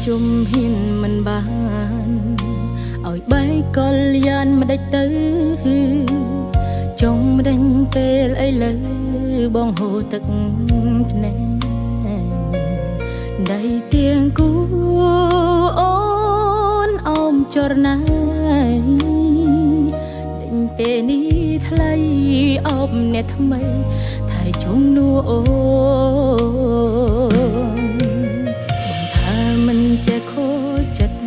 ជុំហ៊ានមិនបានឲ្យបែកកលយានមិនដេចទៅចង់មិនដេញពេលអីលើបងហូរទឹកភ្នែកដៃទៀងគូអូនអោមចរណៃដេញពេលនេះថ្លៃអោបអ្នកថ្មីថៃជុំនួអូនថាមិនចេះខូចចិត្ត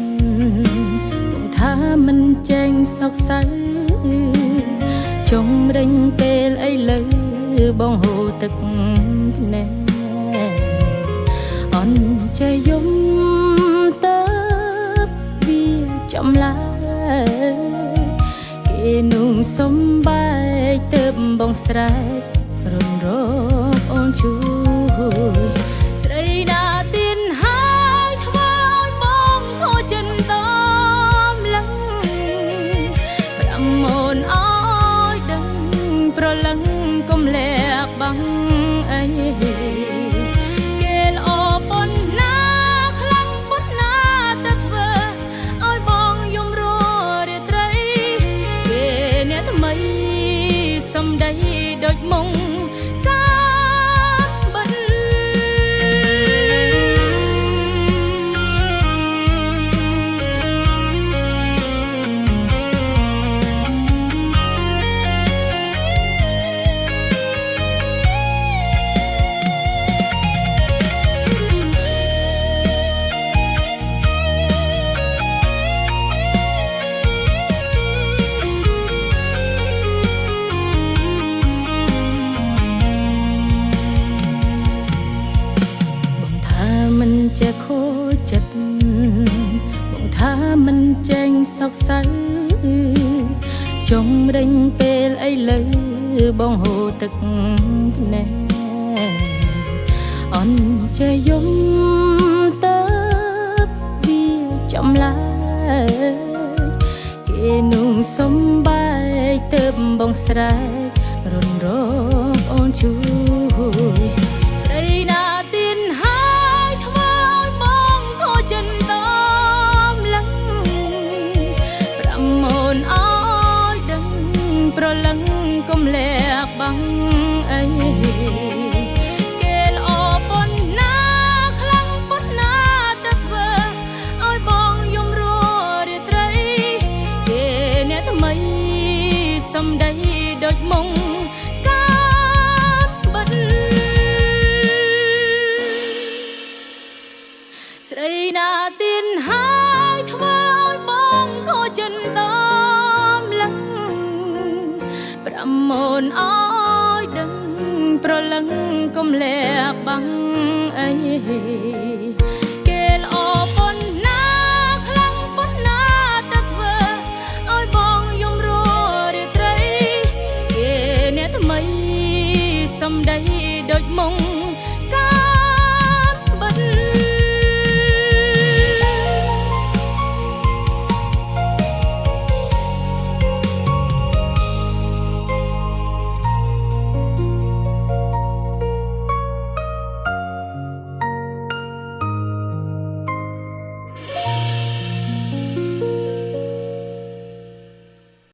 បងថាមិនចេញសោកសៅចង់រែងពេលអីលើបងហូរទឹកភ្នែកអន់ចេះយំទៅវាចំឡាយគេนุ่งសំបែកទៅបងស្រែករុនរកអូនជួយស្រីណាទៀនហើយធ្វើឲ្យបងខូចចិត្តដំឡឹងប្រាំអូនអើយដឹងប្រលឹងកុំលាក់បាំងអីគេល្អប៉ុណ្ណាខ្លាំងប៉ុណ្ណាទៅធ្វើឲ្យបងយំររាត្រីគេអ្នកថ្មីសំដីដូចមុងចេះខូចចិត្តបងថាមិនចេញសោកសៅចង់រែងពេលអីលើបងហូរទឹកភ្នែកអន់ចេះយំទៅវាចំឡាយគេนุ่งសំបែកទៅបងស្រែករុនរកអូនជួយស្រីណាទៀនប្រលឹងកុំលាក់បាំងអីគេល្អប៉ុណ្ណាខ្លាំងប៉ុណ្ណាទៅធ្វើឲ្យបងយំររាត្រីគេអ្នកថ្មីសំដីដូចមុងកាបិទស្រីណាទៀនហើយធ្វើឲ្យបងខូចចិត្តដំឡឹងប្រាំអូនអើយដឹងប្រលឹងកុំលាក់បាំងអី